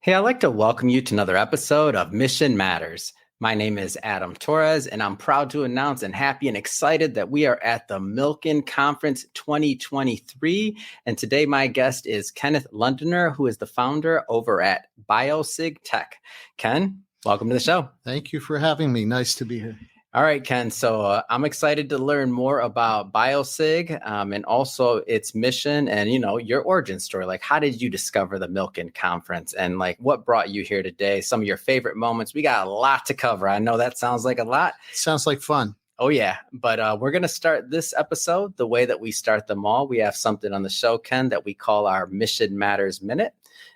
Hey, I'd like to welcome you to another episode of Mission Matters. My name is Adam Torres, and I'm proud to announce and happy and excited that we are at the Milken Conference 2023. And today my guest is Kenneth Londoner, who is the founder over at BioSig Tech. Ken, welcome to the show. Thank you for having me. Nice to be here. All right, Ken. So I'm excited to learn more about BioSig and also its mission and, your origin story. Like, how did you discover the Milken Conference and what brought you here today? Some of your favorite moments. We got a lot to cover. I know that sounds like a lot. Sounds like fun. Oh, yeah. But we're going to start this episode the way that we start them all. We have something on the show, Ken, that we call our Mission Matters Minute.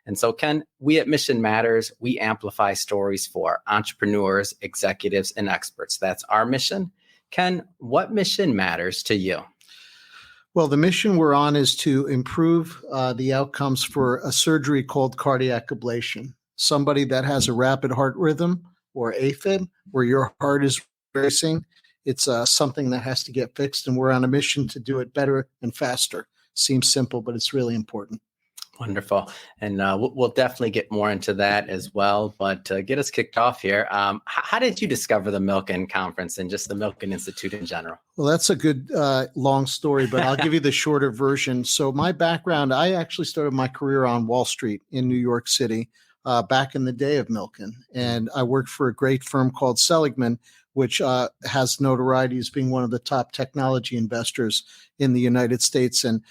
And so, Ken, we at Mission Matters, we amplify stories for entrepreneurs, executives, and experts. That's our mission. Ken, what mission matters to you? Well, the mission we're on is to improve the outcomes for a surgery called cardiac ablation. Somebody that has a rapid heart rhythm or AFib, where your heart is racing, it's something that has to get fixed, and we're on a mission to do it better and faster. Seems simple, but it's really important. Wonderful. And we'll definitely get more into that as well. But get us kicked off here. How did you discover the Milken Conference and just the Milken Institute in general? Well, that's a good long story, but I'll give you the shorter version. So my background, I actually started my career on Wall Street in New York City back in the day of Milken. And I worked for a great firm called Seligman, which has notoriety as being one of the top technology investors in the United States. And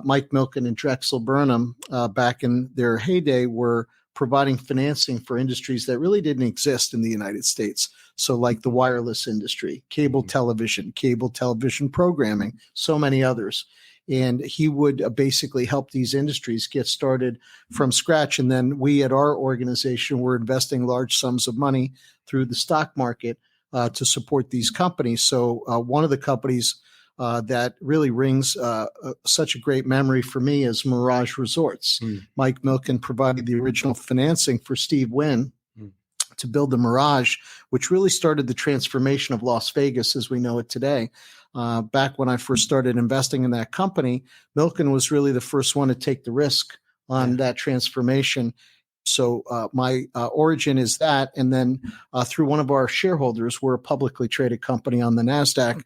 Mike Milken and Drexel Burnham, back in their heyday, were providing financing for industries that really didn't exist in the United States. So like the wireless industry, cable television programming, so many others. And he would basically help these industries get started from scratch. And then we at our organization were investing large sums of money through the stock market to support these companies. So one of the companies that really rings such a great memory for me is Mirage Resorts. Mike Milken provided the original financing for Steve Wynn to build the Mirage, which really started the transformation of Las Vegas as we know it today. Back when I first started investing in that company, Milken was really the first one to take the risk on that transformation. So my origin is that. And then through one of our shareholders, we're a publicly traded company on the NASDAQ.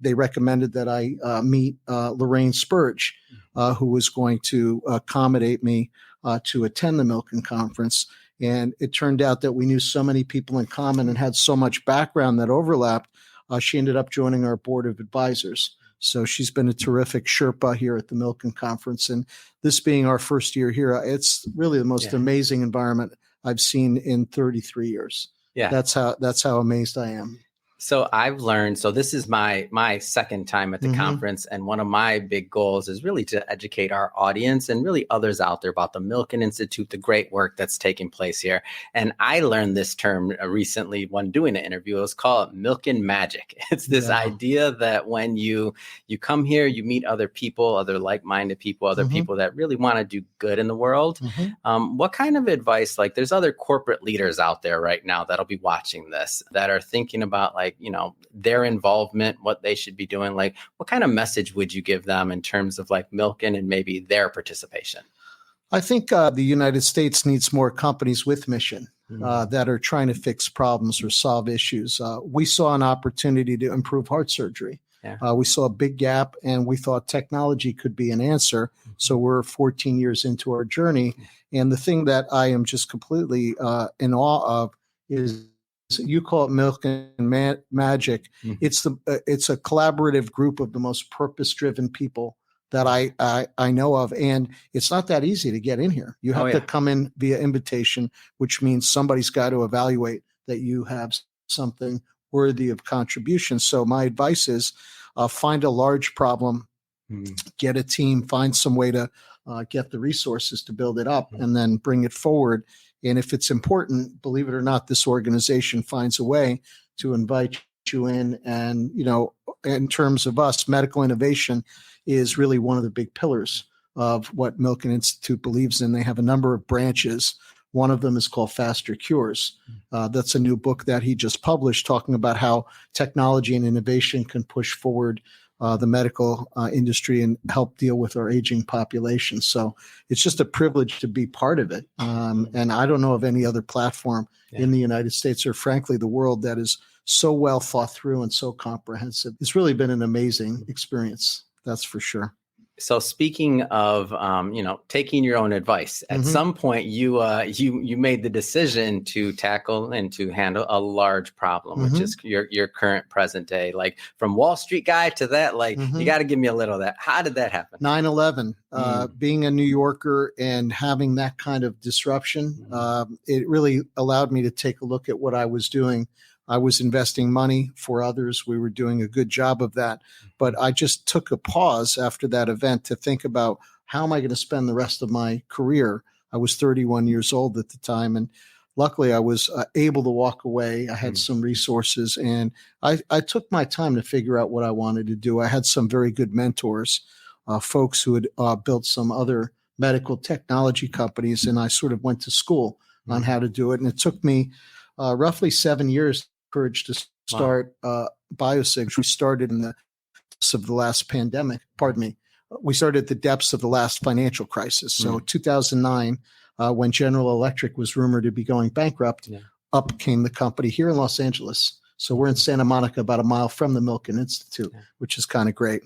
They recommended that I meet Lorraine Spurge, who was going to accommodate me to attend the Milken Conference. And it turned out that we knew so many people in common and had so much background that overlapped. She ended up joining our board of advisors. So she's been a terrific Sherpa here at the Milken Conference. And this being our first year here, it's really the most amazing environment I've seen in 33 years. Yeah. That's how amazed I am. So I've learned, so this is my second time at the conference, and one of my big goals is really to educate our audience and really others out there about the Milken Institute, the great work that's taking place here. And I learned this term recently when doing an interview. It was called Milken Magic. It's this idea that when you come here, you meet other people, other like-minded people, other people that really want to do good in the world. What kind of advice, there's other corporate leaders out there right now that'll be watching this that are thinking about their involvement, what they should be doing. What kind of message would you give them in terms of Milken and maybe their participation? I think the United States needs more companies with mission that are trying to fix problems or solve issues. We saw an opportunity to improve heart surgery. We saw a big gap, and we thought technology could be an answer. So we're 14 years into our journey. And the thing that I am just completely in awe of is, you call it Milken Magic. It's a collaborative group of the most purpose-driven people that I know of, and it's not that easy to get in here. You have to come in via invitation, which means somebody's got to evaluate that you have something worthy of contribution. So my advice is find a large problem, get a team, find some way to get the resources to build it up, and then bring it forward. And if it's important, believe it or not, this organization finds a way to invite you in. And, in terms of us, medical innovation is really one of the big pillars of what Milken Institute believes in. They have a number of branches. One of them is called Faster Cures. That's a new book that he just published talking about how technology and innovation can push forward the medical industry and help deal with our aging population. So it's just a privilege to be part of it. And I don't know of any other platform in the United States or frankly, the world that is so well thought through and so comprehensive. It's really been an amazing experience. That's for sure. So speaking of, taking your own advice, at some point you made the decision to tackle and to handle a large problem, which is your current present day, like from Wall Street guy to that, like you got to give me a little of that. How did that happen? 9/11, being a New Yorker and having that kind of disruption, it really allowed me to take a look at what I was doing. I was investing money for others. We were doing a good job of that. But I just took a pause after that event to think about how am I going to spend the rest of my career? I was 31 years old at the time. And luckily, I was able to walk away. I had some resources and I took my time to figure out what I wanted to do. I had some very good mentors, folks who had built some other medical technology companies. And I sort of went to school on how to do it. And it took me roughly 7 years courage to start BioSig. We started in the depths of the last pandemic. Pardon me. We started at the depths of the last financial crisis. So 2009, when General Electric was rumored to be going bankrupt, up came the company here in Los Angeles. So we're in Santa Monica, about a mile from the Milken Institute, which is kind of great.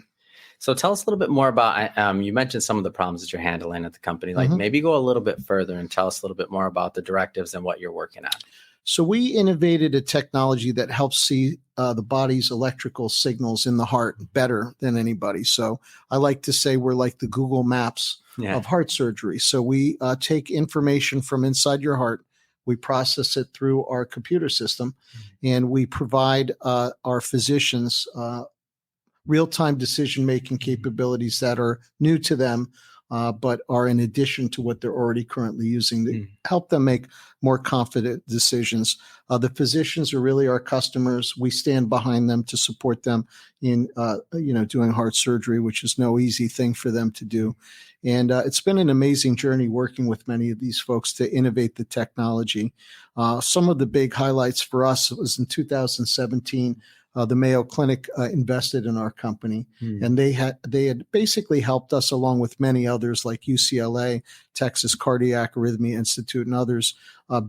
So tell us a little bit more about, you mentioned some of the problems that you're handling at the company. Like maybe go a little bit further and tell us a little bit more about the directives and what you're working on. So we innovated a technology that helps see the body's electrical signals in the heart better than anybody. So I like to say we're like the Google Maps of heart surgery. So we take information from inside your heart, we process it through our computer system, and we provide our physicians real-time decision-making capabilities that are new to them, but are in addition to what they're already currently using to help them make more confident decisions. The physicians are really our customers. We stand behind them to support them in, doing heart surgery, which is no easy thing for them to do. And it's been an amazing journey working with many of these folks to innovate the technology. Some of the big highlights for us was in 2017. The Mayo Clinic invested in our company, and they had basically helped us, along with many others like UCLA, Texas Cardiac Arrhythmia Institute, and others,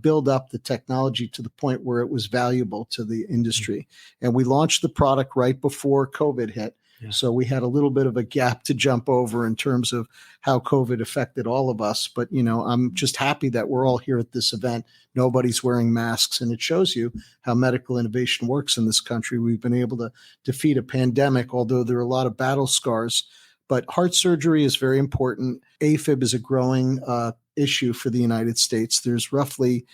build up the technology to the point where it was valuable to the industry. And we launched the product right before COVID hit. So we had a little bit of a gap to jump over in terms of how COVID affected all of us. But, I'm just happy that we're all here at this event. Nobody's wearing masks, and it shows you how medical innovation works in this country. We've been able to defeat a pandemic, although there are a lot of battle scars. But heart surgery is very important. AFib is a growing issue for the United States. There's roughly,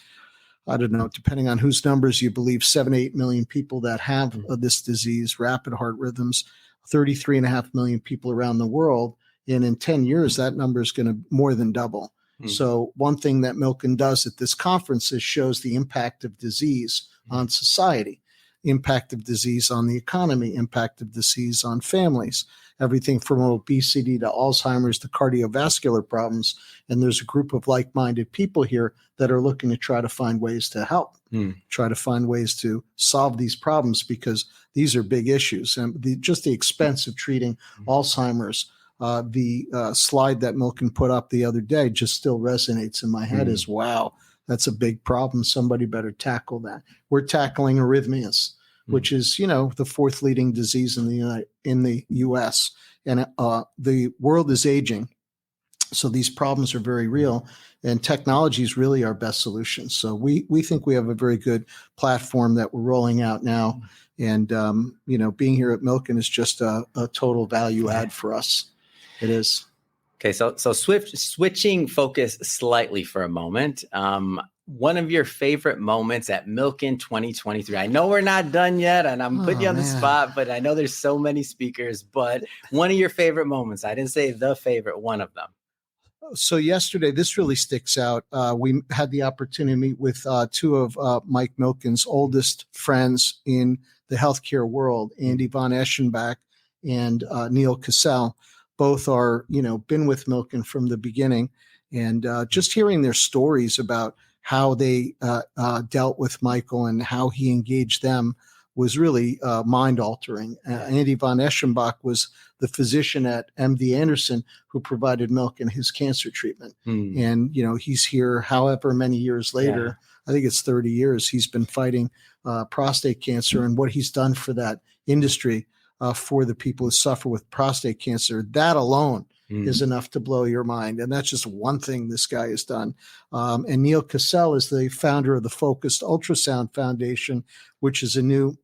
I don't know, depending on whose numbers you believe, 7 to 8 million people that have this disease, rapid heart rhythms. 33.5 million people around the world. And in 10 years, that number is going to more than double. So one thing that Milken does at this conference is shows the impact of disease on society, impact of disease on the economy, impact of disease on families, everything from obesity to Alzheimer's to cardiovascular problems. And there's a group of like-minded people here that are looking to try to find ways to help, try to find ways to solve these problems, because these are big issues. And just the expense of treating Alzheimer's, the slide that Milken put up the other day just still resonates in my head as, wow, that's a big problem. Somebody better tackle that. We're tackling arrhythmias, which is, the fourth leading disease in the U.S. And the world is aging. So these problems are very real, and technology is really our best solution. So we think we have a very good platform that we're rolling out now. And, being here at Milken is just a total value add for us. It is. Okay. So switching focus slightly for a moment. One of your favorite moments at Milken 2023. I know we're not done yet, and I'm putting you on the spot, but I know there's so many speakers, but one of your favorite moments. I didn't say the favorite, one of them. So yesterday, this really sticks out. We had the opportunity to meet with two of Mike Milken's oldest friends in the healthcare world, Andy von Eschenbach and Neil Cassell. Both are, been with Milken from the beginning. And just hearing their stories about how they dealt with Michael and how he engaged them was really mind altering. Andy von Eschenbach was the physician at MD Anderson who provided Milken his cancer treatment. And, he's here however many years later. I think it's 30 years. He's been fighting prostate cancer, and what he's done for that industry, for the people who suffer with prostate cancer, that alone is enough to blow your mind. And that's just one thing this guy has done. And Neil Cassell is the founder of the Focused Ultrasound Foundation, which is a new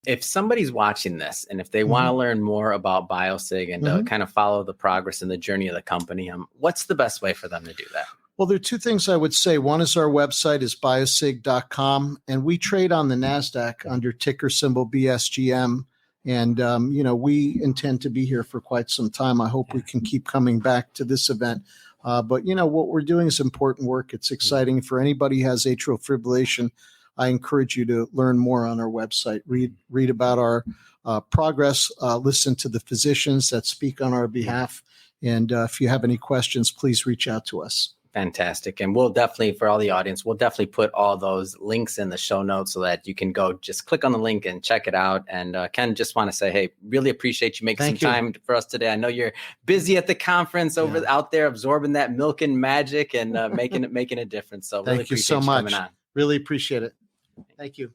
If somebody's watching this and if they want to learn more about BioSig and kind of follow the progress and the journey of the company, what's the best way for them to do that? Well, there are two things I would say. One is our website is biosig.com, and we trade on the NASDAQ under ticker symbol BSGM. And, we intend to be here for quite some time. I hope we can keep coming back to this event. But, what we're doing is important work. It's exciting. For anybody who has atrial fibrillation, I encourage you to learn more on our website, read about our progress, listen to the physicians that speak on our behalf. And if you have any questions, please reach out to us. Fantastic. And we'll definitely, for all the audience, we'll definitely put all those links in the show notes so that you can go just click on the link and check it out. And Ken, just want to say, hey, really appreciate you making some time for us today. I know you're busy at the conference out there absorbing that Milken magic and making a difference. So really Thank you appreciate so much. Coming on. Really appreciate it. Thank you.